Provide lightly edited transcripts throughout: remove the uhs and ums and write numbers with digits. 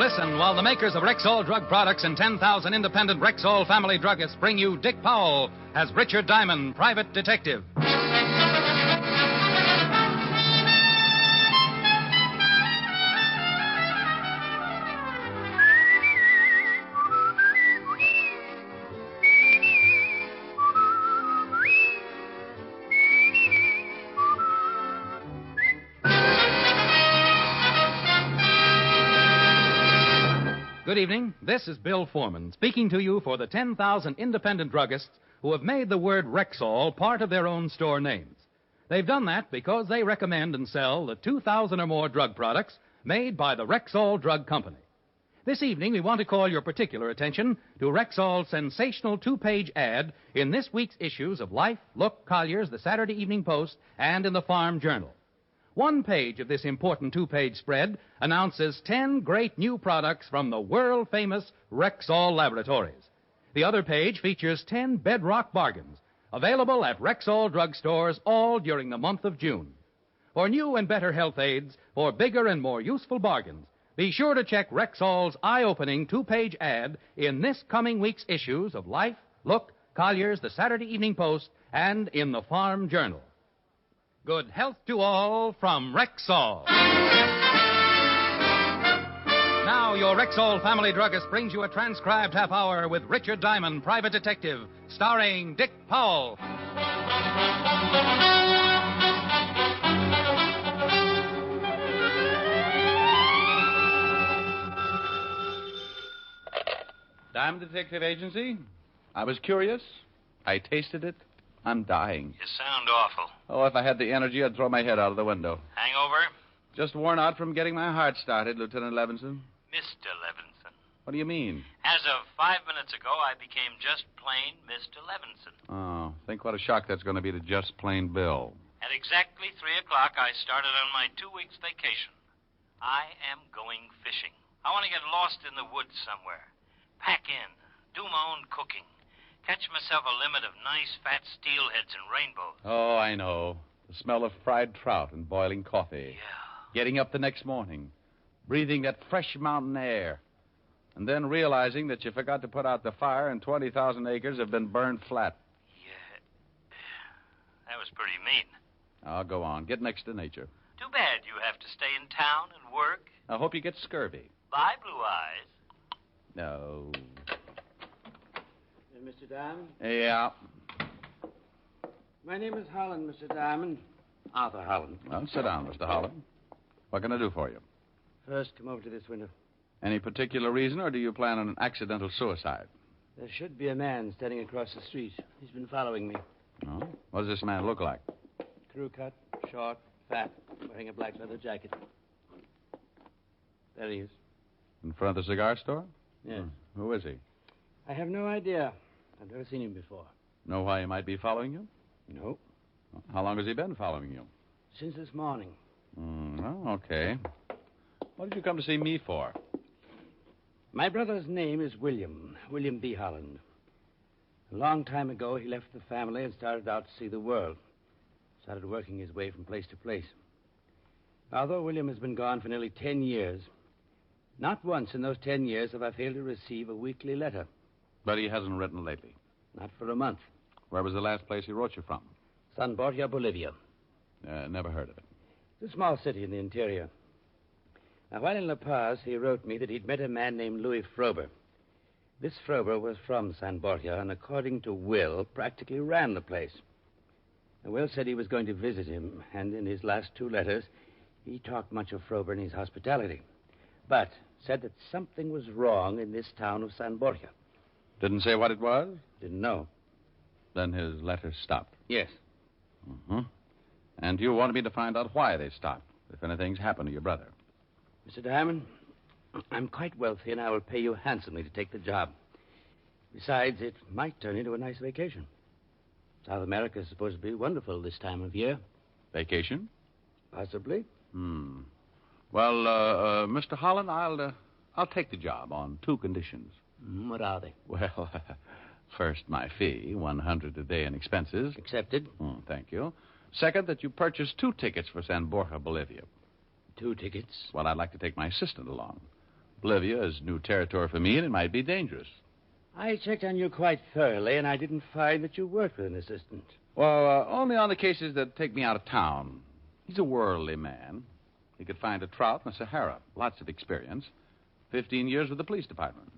Listen while the makers of Rexall drug products and 10,000 independent Rexall family druggists bring you Dick Powell as Richard Diamond, private detective. Good evening. This is Bill Foreman, speaking to you for the 10,000 independent druggists who have made the word Rexall part of their own store names. They've done that because they recommend and sell the 2,000 or more drug products made by the Rexall Drug Company. This evening, we want to call your particular attention to Rexall's sensational two-page ad in this week's issues of Life, Look, Collier's, the Saturday Evening Post, and in the Farm Journal. One page of this important two-page spread announces 10 great new products from the world-famous Rexall Laboratories. The other page features 10 bedrock bargains, available at Rexall drugstores all during the month of June. For new and better health aids, for bigger and more useful bargains, be sure to check Rexall's eye-opening two-page ad in this coming week's issues of Life, Look, Collier's, the Saturday Evening Post, and in the Farm Journal. Good health to all from Rexall. Now, your Rexall family druggist brings you a transcribed half hour with Richard Diamond, private detective, starring Dick Powell. Diamond Detective Agency? I was curious. I tasted it. I'm dying. You sound awful. Oh, if I had the energy, I'd throw my head out of the window. Hangover? Just worn out from getting my heart started, Lieutenant Levinson. Mr. Levinson. What do you mean? As of 5 minutes ago, I became just plain Mr. Levinson. Oh, think what a shock that's going to be to just plain Bill. At exactly 3 o'clock, I started on my 2 weeks vacation. I am going fishing. I want to get lost in the woods somewhere. Pack in. Do my own cooking. Catch myself a limit of nice fat steelheads and rainbows. Oh, I know. The smell of fried trout and boiling coffee. Yeah. Getting up the next morning. Breathing that fresh mountain air. And then realizing that you forgot to put out the fire and 20,000 acres have been burned flat. Yeah. That was pretty mean. Oh, go on. Get next to nature. Too bad you have to stay in town and work. I hope you get scurvy. Bye, Blue Eyes. No. Mr. Diamond? Yeah. My name is Holland, Mr. Diamond. Arthur Holland. Well, sit down, Mr. Holland. What can I do for you? First, come over to this window. Any particular reason, or do you plan on an accidental suicide? There should be a man standing across the street. He's been following me. Oh? What does this man look like? Crew cut, short, fat, wearing a black leather jacket. There he is. In front of the cigar store? Yes. Who is he? I have no idea. I've never seen him before. Know why he might be following you? No. How long has he been following you? Since this morning. Oh, okay. What did you come to see me for? My brother's name is William B. Holland. A long time ago, he left the family and started out to see the world. Started working his way from place to place. Although William has been gone for nearly 10 years, not once in those 10 years have I failed to receive a weekly letter. But he hasn't written lately. Not for a month. Where was the last place he wrote you from? San Borja, Bolivia. Never heard of it. It's a small city in the interior. Now, while in La Paz, he wrote me that he'd met a man named Louis Frober. This Frober was from San Borja and, according to Will, practically ran the place. Now, Will said he was going to visit him, and in his last 2 letters, he talked much of Frober and his hospitality, but said that something was wrong in this town of San Borja. Didn't say what it was? Didn't know. Then his letters stopped. Yes. Mm-hmm. And you wanted me to find out why they stopped, if anything's happened to your brother. Mr. Diamond, I'm quite wealthy, and I will pay you handsomely to take the job. Besides, it might turn into a nice vacation. South America is supposed to be wonderful this time of year. Vacation? Possibly. Well, Mr. Holland, I'll take the job on 2 conditions. What are they? Well, first, my fee, $100 a day in expenses. Accepted. Thank you. Second, that you purchase 2 tickets for San Borja, Bolivia. 2 tickets? Well, I'd like to take my assistant along. Bolivia is new territory for me, and it might be dangerous. I checked on you quite thoroughly, and I didn't find that you worked with an assistant. Well, only on the cases that take me out of town. He's a worldly man. He could find a trout in the Sahara. Lots of experience. 15 years with the police department.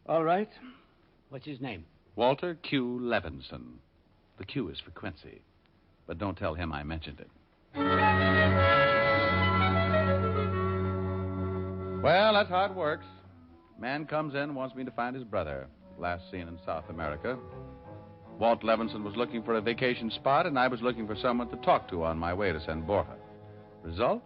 All right. What's his name? Walter Q. Levinson. The Q is for Quincy. But don't tell him I mentioned it. Well, that's how it works. Man comes in, wants me to find his brother. Last seen in South America. Walt Levinson was looking for a vacation spot, and I was looking for someone to talk to on my way to San Borja. Result?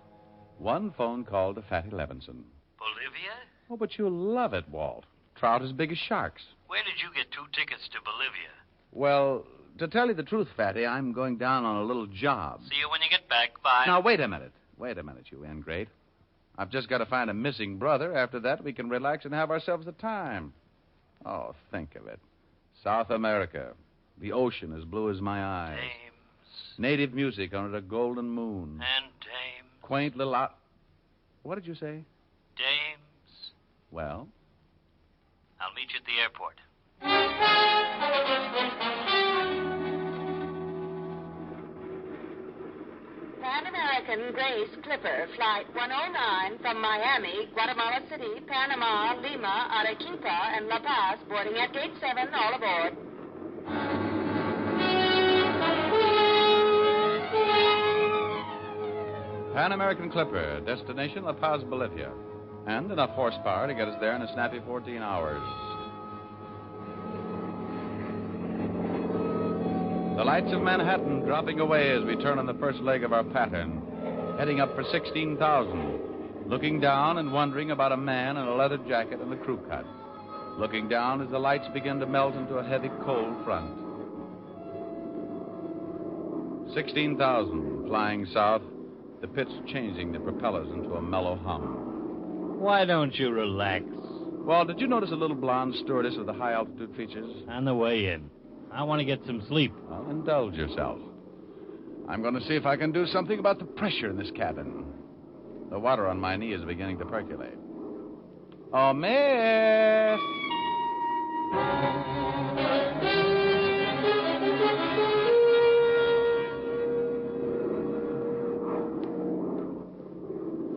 One phone call to Fatty Levinson. Bolivia? Oh, but you'll love it, Walt. Trout as big as sharks. Where did you get 2 tickets to Bolivia? Well, to tell you the truth, Fatty, I'm going down on a little job. See you when you get back. Bye. Now, wait a minute. Wait a minute, you ingrate. I've just got to find a missing brother. After that, we can relax and have ourselves a time. Oh, think of it. South America. The ocean as blue as my eyes. Dames. Native music under a golden moon. And dames. Quaint little What did you say? Dames. Well? I'll meet you at the airport. Pan American Grace Clipper, Flight 109 from Miami, Guatemala City, Panama, Lima, Arequipa, and La Paz, boarding at Gate 7, all aboard. Pan American Clipper, destination La Paz, Bolivia. And enough horsepower to get us there in a snappy 14 hours. The lights of Manhattan dropping away as we turn on the first leg of our pattern, heading up for 16,000, looking down and wondering about a man in a leather jacket and a crew cut, looking down as the lights begin to melt into a heavy cold front. 16,000, flying south, the pitch changing the propellers into a mellow hum. Why don't you relax? Well, did you notice a little blonde stewardess with the high-altitude features? On the way in. I want to get some sleep. Well, indulge yourself. I'm going to see if I can do something about the pressure in this cabin. The water on my knee is beginning to percolate. Oh, miss!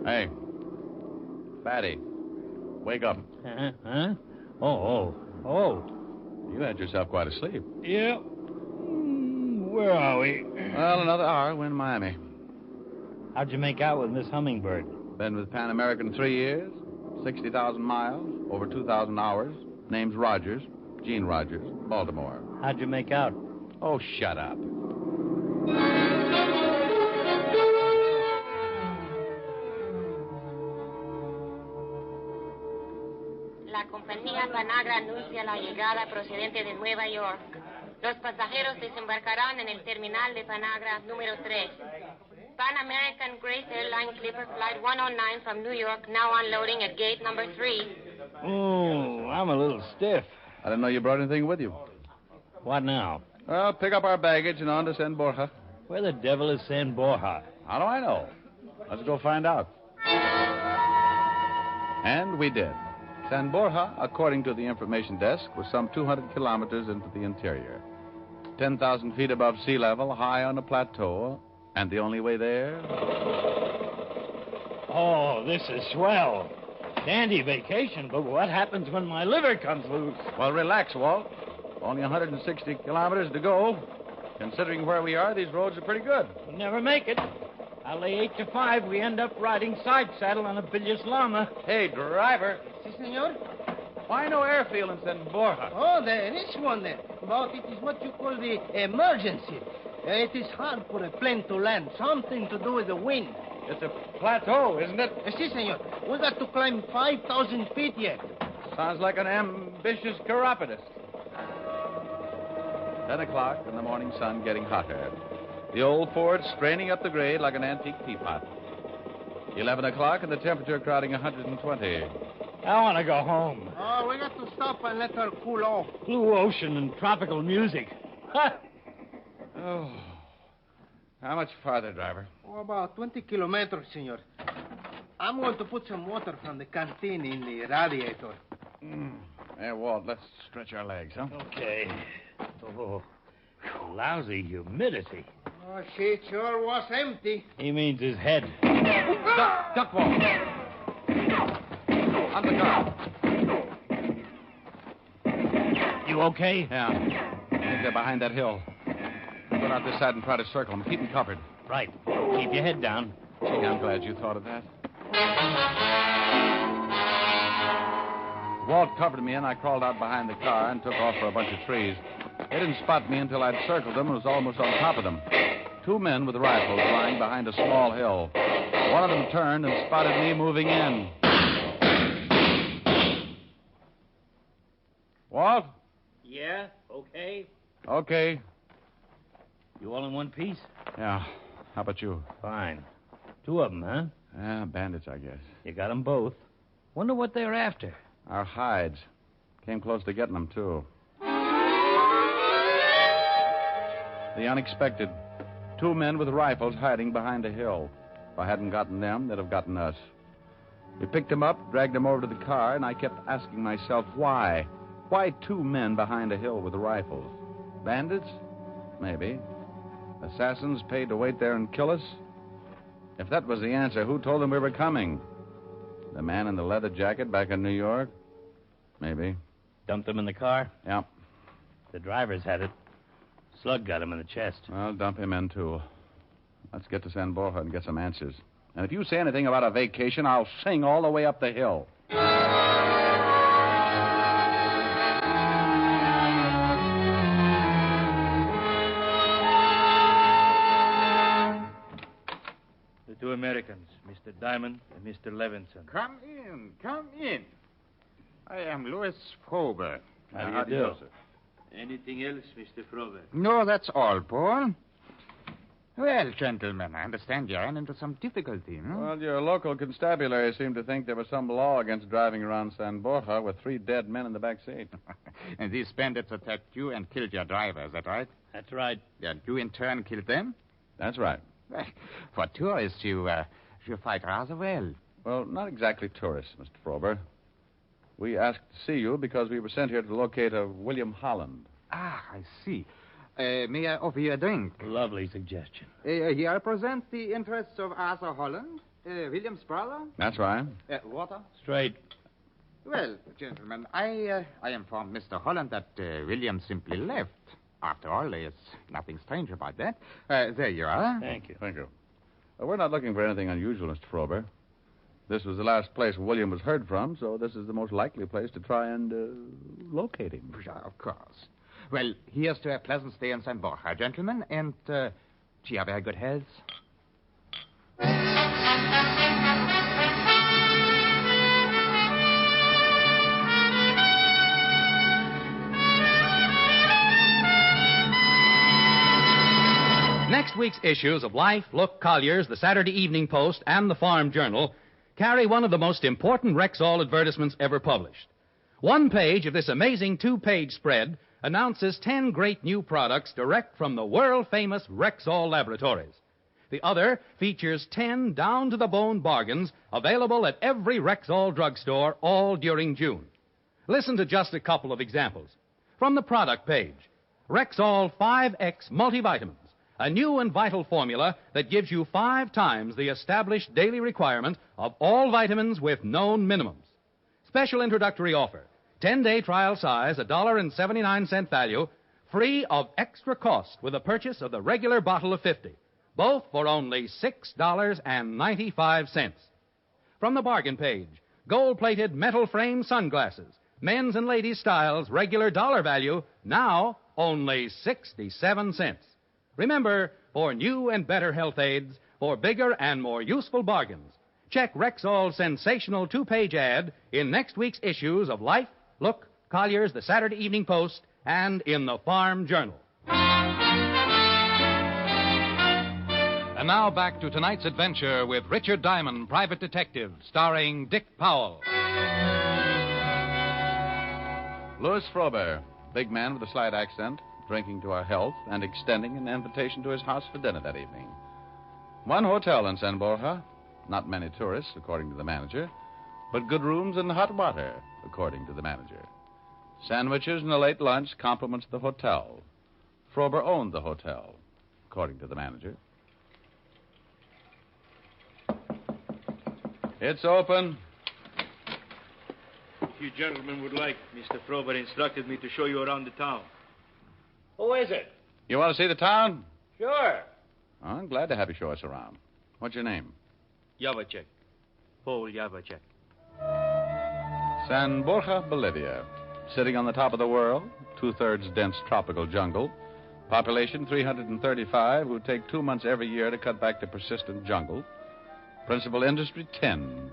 Hey, Fatty, wake up. Huh? Oh. You had yourself quite a sleep. Yeah. Where are we? Well, another hour, we're in Miami. How'd you make out with Miss Hummingbird? Been with Pan American 3 years, 60,000 miles, over 2,000 hours. Name's Rogers, Gene Rogers, Baltimore. How'd you make out? Oh, shut up. La compañía Panagra anuncia la llegada procedente de Nueva York. Los pasajeros desembarcarán en el terminal de Panagra número 3. Pan American Grace Airline Clipper Flight 109 from New York, now unloading at gate number 3. Oh, I'm a little stiff. I didn't know you brought anything with you. What now? Well, pick up our baggage and on to San Borja. Where the devil is San Borja? How do I know? Let's go find out. And we did. San Borja, according to the information desk, was some 200 kilometers into the interior. 10,000 feet above sea level, high on a plateau. And the only way there? Oh, this is swell. Dandy vacation, but what happens when my liver comes loose? Well, relax, Walt. Only 160 kilometers to go. Considering where we are, these roads are pretty good. We'll never make it. I'll lay 8 to 5. We end up riding side saddle on a bilious llama. Hey, driver. Si, senor. Why no airfield in San Borja? Oh, there is one there. But it is what you call the emergency. It is hard for a plane to land. Something to do with the wind. It's a plateau, isn't it? Si, senor. We got to climb 5,000 feet yet. Sounds like an ambitious chiropodist. 10 o'clock and the morning sun getting hotter. The old Ford straining up the grade like an antique teapot. 11 o'clock and the temperature crowding 120. I want to go home. Oh, we got to stop and let her cool off. Blue ocean and tropical music. Ha! Oh. How much farther, driver? Oh, about 20 kilometers, senor. I'm going to put some water from the canteen in the radiator. Hey, Walt, let's stretch our legs, huh? Okay. Oh, lousy humidity. Oh, she sure was empty. He means his head. Duck, Walt. On the car. You okay? Yeah. I think they're behind that hill. Go out this side and try to circle them. Keep them covered. Right. Keep your head down. Gee, I'm glad you thought of that. Walt covered me, and I crawled out behind the car and took off for a bunch of trees. They didn't spot me until I'd circled them and was almost on top of them. 2 men with rifles lying behind a small hill. One of them turned and spotted me moving in. Walt? Yeah? Okay. Okay. You all in one piece? Yeah. How about you? Fine. 2 of them, huh? Yeah, bandits, I guess. You got them both. Wonder what they're after. Our hides. Came close to getting them, too. The unexpected. 2 men with rifles hiding behind a hill. If I hadn't gotten them, they'd have gotten us. We picked them up, dragged them over to the car, and I kept asking myself, why? Why 2 men behind a hill with rifles? Bandits? Maybe. Assassins paid to wait there and kill us? If that was the answer, who told them we were coming? The man in the leather jacket back in New York? Maybe. Dumped them in the car? Yeah. The drivers had it. Slug got him in the chest. Well, dump him in, too. Let's get to San Borja and get some answers. And if you say anything about a vacation, I'll sing all the way up the hill. The 2 Americans, Mr. Diamond and Mr. Levinson. Come in. I am Louis Frober. How do you do? Anything else, Mr. Frober? No, that's all, Paul. Well, gentlemen, I understand you ran into some difficulty, hmm? Well, your local constabulary seemed to think there was some law against driving around San Borja with 3 dead men in the back seat. And these bandits attacked you and killed your driver, is that right? That's right. And you, in turn, killed them? That's right. Well, for tourists, you fight rather well. Well, not exactly tourists, Mr. Frober. We asked to see you because we were sent here to locate a William Holland. Ah, I see. May I offer you a drink? Lovely suggestion. Here I present the interests of Arthur Holland, William's brother. That's right. Water? Straight. Well, gentlemen, I informed Mr. Holland that William simply left. After all, there's nothing strange about that. There you are. Thank you. Thank you. We're not looking for anything unusual, Mr. Frober. This was the last place William was heard from, so this is the most likely place to try and locate him. Yeah, of course. Well, here's to a pleasant stay in San Borja, gentlemen, and, gee, have a good health. Next week's issues of Life, Look, Collier's, the Saturday Evening Post, and the Farm Journal carry one of the most important Rexall advertisements ever published. One page of this amazing 2-page spread announces 10 great new products direct from the world-famous Rexall laboratories. The other features 10 down-to-the-bone bargains available at every Rexall drugstore all during June. Listen to just a couple of examples. From the product page, Rexall 5X Multivitamins, a new and vital formula that gives you 5 times the established daily requirement of all vitamins with known minimums. Special introductory offer. 10-day trial size, $1.79 value, free of extra cost with a purchase of the regular bottle of 50. Both for only $6.95. From the bargain page, gold-plated metal frame sunglasses, men's and ladies' styles, regular dollar value, now only 67 cents. Remember, for new and better health aids, for bigger and more useful bargains, check Rexall's sensational 2-page ad in next week's issues of Life, Look, Collier's, the Saturday Evening Post, and in the Farm Journal. And now back to tonight's adventure with Richard Diamond, Private Detective, starring Dick Powell. Louis Frober, big man with a slight accent, drinking to our health and extending an invitation to his house for dinner that evening. One hotel in San Borja, Not many tourists, according to the manager, but good rooms and hot water, according to the manager. Sandwiches and a late lunch, compliments of the hotel. Frober owned the hotel, according to the manager. It's open. If you gentlemen would like, Mr. Frober instructed me to show you around the town. Who is it? You want to see the town? Sure. Oh, I'm glad to have you show us around. What's your name? Javacek. Paul Javacek. San Borja, Bolivia. Sitting on the top of the world, 2/3 dense tropical jungle. Population 335 who take 2 months every year to cut back the persistent jungle. Principal industry, tin.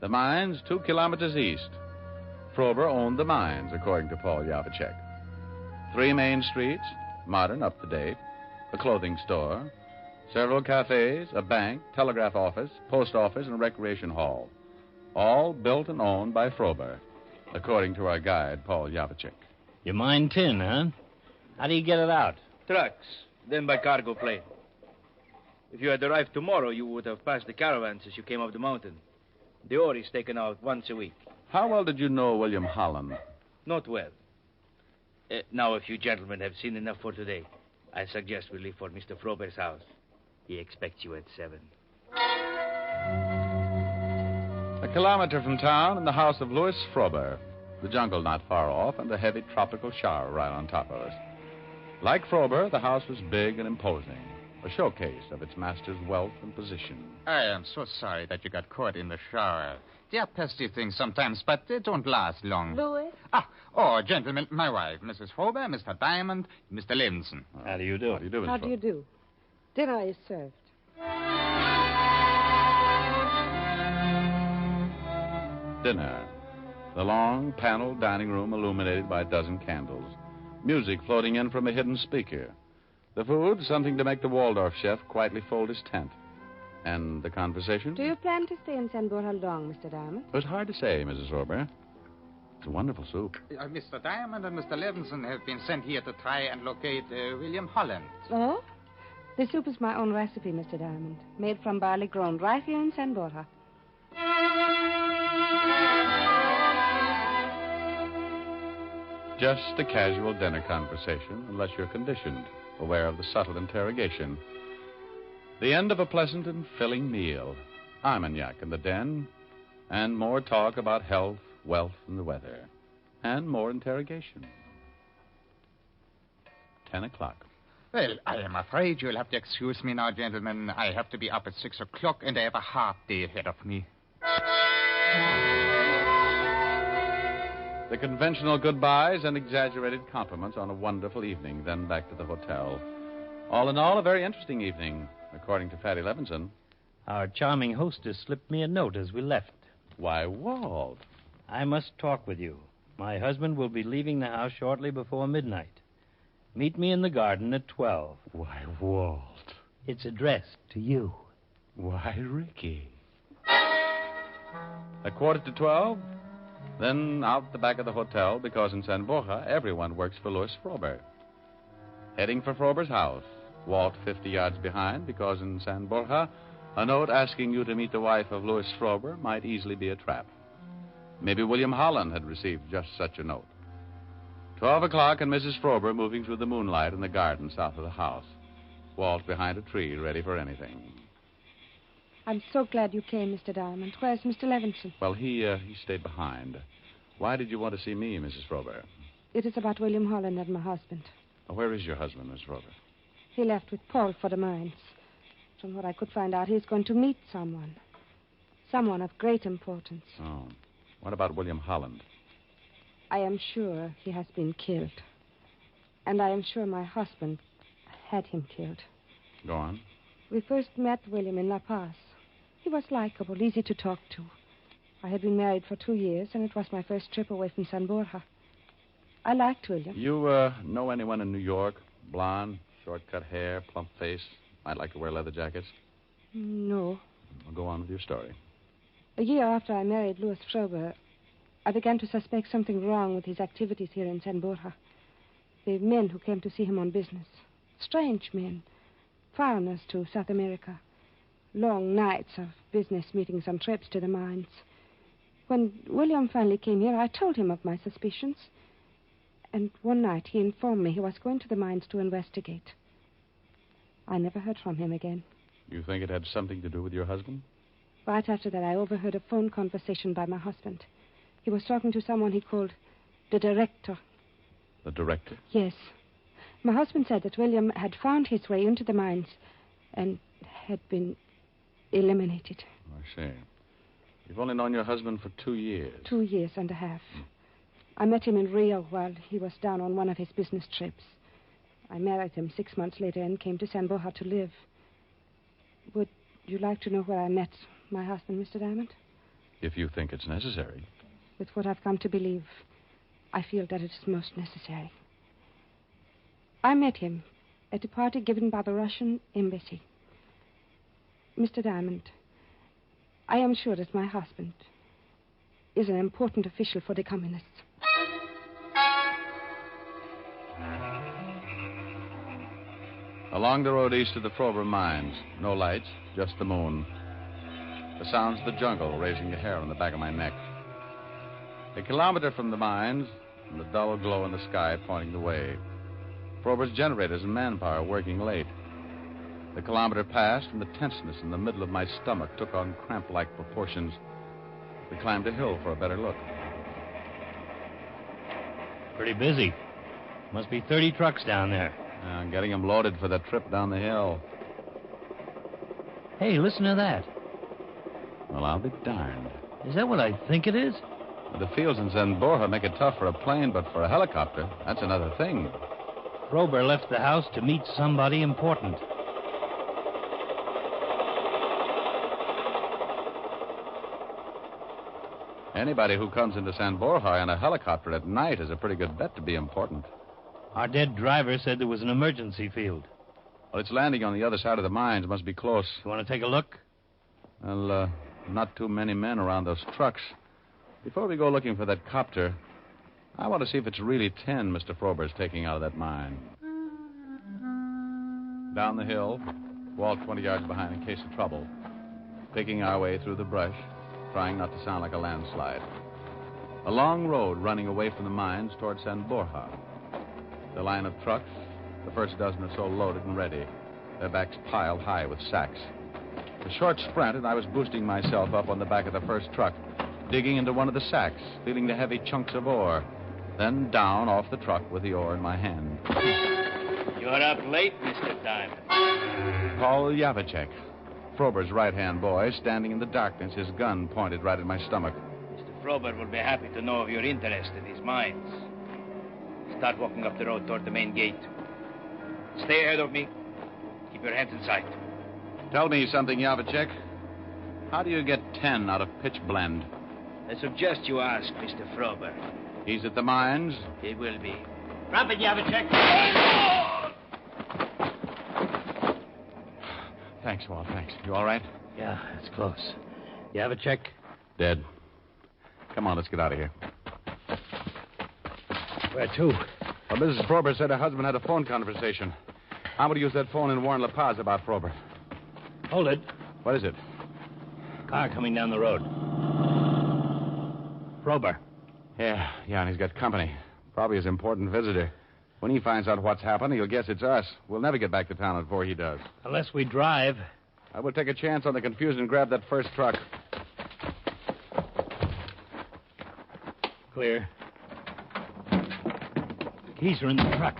The mines, 2 kilometers east. Frober owned the mines, according to Paul Javacek. 3 main streets, modern, up to date. A clothing store. Several cafes, a bank, telegraph office, post office, and recreation hall. All built and owned by Frober, according to our guide, Paul Javacek. You mine tin, huh? How do you get it out? Trucks, then by cargo plane. If you had arrived tomorrow, you would have passed the caravans as you came up the mountain. The ore is taken out once a week. How well did you know William Holland? Not well. Now, if you gentlemen have seen enough for today, I suggest we leave for Mr. Frober's house. He expects you at 7. A kilometer from town in the house of Louis Frober. The jungle not far off and a heavy tropical shower right on top of us. Like Frober, the house was big and imposing. A showcase of its master's wealth and position. I am so sorry that you got caught in the shower. They are pesky things sometimes, but they don't last long. Louis? Gentlemen, my wife, Mrs. Frober, Mr. Diamond, Mr. Levinson. How do you do? How do you do, Mrs. How do you Frober? do? Dinner is served. Dinner. The long, paneled dining room illuminated by a dozen candles. Music floating in from a hidden speaker. The food, something to make the Waldorf chef quietly fold his tent. And the conversation? Do you plan to stay in San Borja long, Mr. Diamond? It was hard to say, Mrs. Frober. It's a wonderful soup. Mr. Diamond and Mr. Levinson have been sent here to try and locate William Holland. Oh? The soup is my own recipe, Mr. Diamond. Made from barley grown right here in San Borja. Just a casual dinner conversation, unless you're conditioned, aware of the subtle interrogation. The end of a pleasant and filling meal. Armagnac in the den, and more talk about health, wealth, and the weather. And more interrogation. 10 o'clock. Well, I am afraid you'll have to excuse me now, gentlemen. I have to be up at 6 o'clock, and I have a hard day ahead of me. The conventional goodbyes and exaggerated compliments on a wonderful evening, then back to the hotel. All in all, a very interesting evening, according to Fatty Levinson. Our charming hostess slipped me a note as we left. Why, Walt. I must talk with you. My husband will be leaving the house shortly before midnight. Meet me in the garden at 12. Why, Walt. It's addressed to you. Why, Ricky. A quarter to 12? Then out the back of the hotel, because in San Borja, everyone works for Louis Frober. Heading for Frober's house. Walt 50 yards behind, because in San Borja, a note asking you to meet the wife of Louis Frober might easily be a trap. Maybe William Holland had received just such a note. 12 o'clock and Mrs. Frober moving through the moonlight in the garden south of the house. Walt behind a tree, ready for anything. I'm so glad you came, Mr. Diamond. Where's Mr. Levinson? Well, he stayed behind. Why did you want to see me, Mrs. Frober? It is about William Holland and my husband. Where is your husband, Miss Frober? He left with Paul for the mines. From what I could find out, he's going to meet someone. Someone of great importance. Oh. What about William Holland? I am sure he has been killed. And I am sure my husband had him killed. Go on. We first met William in La Paz. He was likable, easy to talk to. I had been married for 2 years, and it was my first trip away from San Borja. I liked William. You know anyone in New York? Blonde, short-cut hair, plump face, might like to wear leather jackets? No. Well, go on with your story. A year after I married Louis Frober, I began to suspect something wrong with his activities here in San Borja. The men who came to see him on business. Strange men. Foreigners to South America. long nights of business meetings and trips to the mines. When William finally came here, I told him of my suspicions. And one night he informed me he was going to the mines to investigate. I never heard from him again. You think it had something to do with your husband? Right after that, I overheard a phone conversation by my husband. He was talking to someone he called the director. The director? Yes. My husband said that William had found his way into the mines and had been eliminated. I see. You've only known your husband for 2 years. 2 years and a half. I met him in Rio while he was down on one of his business trips. I married him 6 months later and came to San Borja to live. Would you like to know where I met my husband, Mr. Diamond? If you think it's necessary. With what I've come to believe, I feel that it is most necessary. I met him at a party given by the Russian embassy. Mr. Diamond, I am sure that my husband is an important official for the communists. Along the road east of the Frober mines, no lights, just the moon. The sounds of the jungle raising the hair on the back of my neck. A kilometer from the mines, and the dull glow in the sky pointing the way. Frober's generators and manpower working late. The kilometer passed, and the tenseness in the middle of my stomach took on cramp-like proportions. We climbed a hill for a better look. Pretty busy. Must be 30 trucks down there. I'm getting them loaded for the trip down the hill. Hey, listen to that. Well, I'll be darned. Is that what I think it is? The fields in San Borja make it tough for a plane, but for a helicopter, that's another thing. Frober left the house to meet somebody important. Anybody who comes into San Borja in a helicopter at night is a pretty good bet to be important. Our dead driver said there was an emergency field. Well, it's landing on the other side of the mines. Must be close. You want to take a look? Well, not too many men around those trucks. Before we go looking for that copter, I want to see if it's really 10 Mr. Frober's taking out of that mine. Down the hill, Walt 20 yards behind in case of trouble. Picking our way through the brush, trying not to sound like a landslide. A long road running away from the mines toward San Borja. The line of trucks, the first dozen or so loaded and ready, their backs piled high with sacks. A short sprint, and I was boosting myself up on the back of the first truck, digging into one of the sacks, feeling the heavy chunks of ore, then down off the truck with the ore in my hand. You're up late, Mr. Diamond. Paul Yavicek, Frober's right-hand boy, standing in the darkness, his gun pointed right at my stomach. Mr. Frober will be happy to know of your interest in these mines. Start walking up the road toward the main gate. Stay ahead of me. Keep your hands in sight. Tell me something, Yavicek. How do you get 10 out of pitch blende? I suggest you ask Mr. Frober. He's at the mines? He will be. Drop it, Yavicek. Thanks, Walt, thanks. You all right? Yeah, it's close. Yavicek? Dead. Come on, let's get out of here. Where to? Well, Mrs. Frober said her husband had a phone conversation. I'm going to use that phone and warn La Paz about Frober. Hold it. What is it? Car coming down the road. Frober. Yeah, and he's got company. Probably his important visitor. When he finds out what's happened, he'll guess it's us. We'll never get back to town before he does. Unless we drive. I will take a chance on the confusion and grab that first truck. Clear. Keys are in the truck.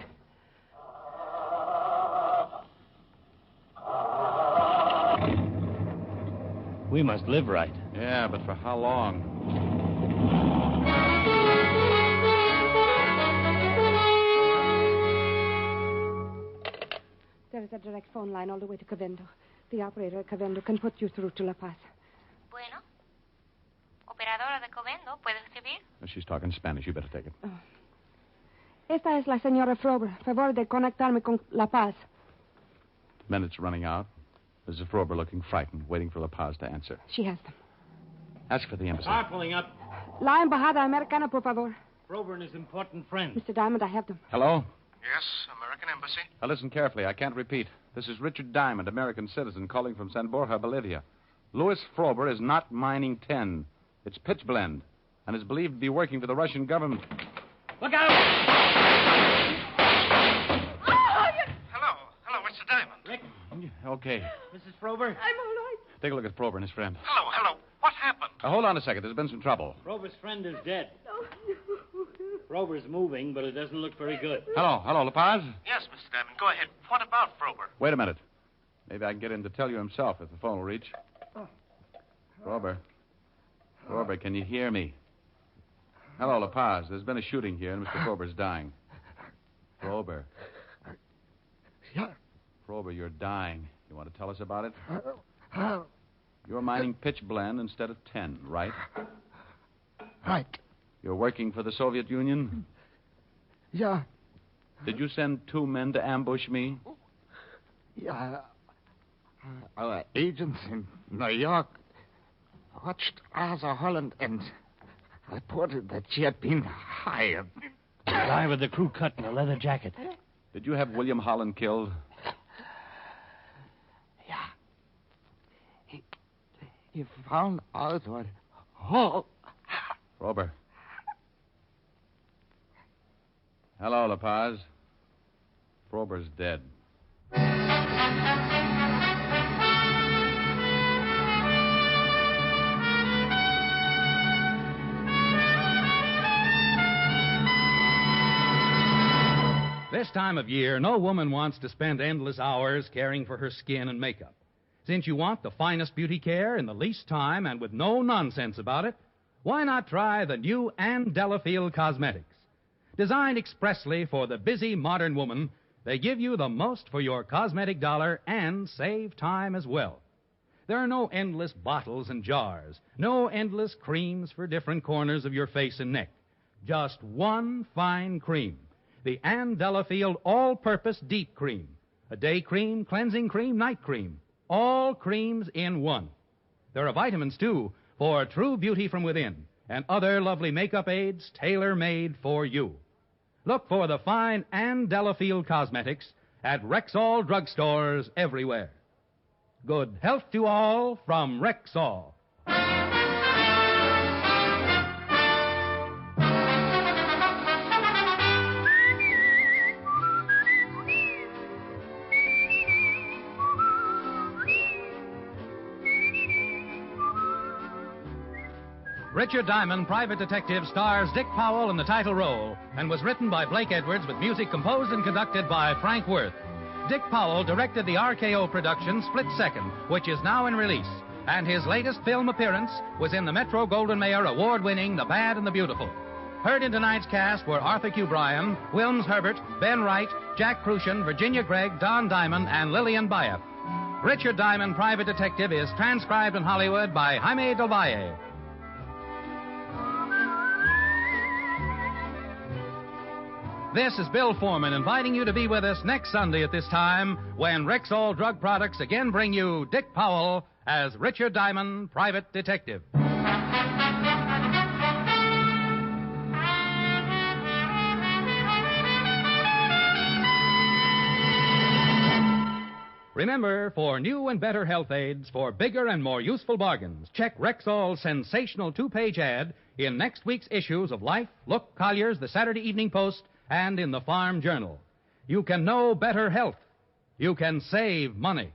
We must live right. Yeah, but for how long? There is a direct phone line all the way to Cavendo. The operator at Cavendo can put you through to La Paz. Bueno. Operadora de Covendo, ¿puede recibir? She's talking Spanish. You better take it. Oh. Esta es la señora Frober. Favor de conectarme con La Paz. Minutes running out. Mrs. Frober looking frightened, waiting for La Paz to answer. She has them. Ask for the embassy. Car pulling up. La Embajada Americana, por favor. Frober and his important friend. Mr. Diamond, I have them. Hello? Yes, American American embassy. Now, listen carefully. I can't repeat. This is Richard Diamond, American citizen, calling from San Borja, Bolivia. Louis Frober is not mining tin. It's pitch blend, and is believed to be working for the Russian government. Look out! Hello, Mr. Diamond. Rick? Okay. Mrs. Frober? I'm all right. Take a look at Frober and his friend. Hello. What happened? Hold on a second. There's been some trouble. Frober's friend is dead. Frober's moving, but it doesn't look very good. Hello, La Paz? Yes, Mr. Diamond. Go ahead. What about Frober? Wait a minute. Maybe I can get him to tell you himself if the phone will reach. Frober, can you hear me? Hello, La Paz. There's been a shooting here, and Mr. Frober's dying. Frober. Yeah. Frober, you're dying. You want to tell us about it? You're mining pitch blend instead of tin, right? Right. You're working for the Soviet Union? Yeah. Did you send 2 men to ambush me? Yeah. Our agents in New York watched Asa Holland and reported that she had been hired. The guy with the crew cut and a leather jacket. Did you have William Holland killed? Yeah. He found out what... Oh. Frober. Hello, La Paz. Frober's dead. This time of year, no woman wants to spend endless hours caring for her skin and makeup. Since you want the finest beauty care in the least time and with no nonsense about it, why not try the new Ann Delafield Cosmetics? Designed expressly for the busy modern woman, they give you the most for your cosmetic dollar and save time as well. There are no endless bottles and jars, no endless creams for different corners of your face and neck. Just one fine cream. The Ann Delafield All-Purpose Deep Cream. A day cream, cleansing cream, night cream. All creams in one. There are vitamins, too, for true beauty from within, and other lovely makeup aids tailor-made for you. Look for the fine Ann Delafield Cosmetics at Rexall drugstores everywhere. Good health to all from Rexall. Richard Diamond, Private Detective, stars Dick Powell in the title role and was written by Blake Edwards with music composed and conducted by Frank Worth. Dick Powell directed the RKO production Split Second, which is now in release, and his latest film appearance was in the Metro-Goldwyn-Mayer award-winning The Bad and the Beautiful. Heard in tonight's cast were Arthur Q. Bryan, Wilms Herbert, Ben Wright, Jack Crucian, Virginia Gregg, Don Diamond, and Lillian Bayef. Richard Diamond, Private Detective, is transcribed in Hollywood by Jaime Del Valle. This is Bill Foreman inviting you to be with us next Sunday at this time when Rexall Drug Products again bring you Dick Powell as Richard Diamond, Private Detective. Remember, for new and better health aids, for bigger and more useful bargains, check Rexall's sensational 2-page ad in next week's issues of Life, Look, Collier's, the Saturday Evening Post, and in the Farm Journal. You can know better health. You can save money.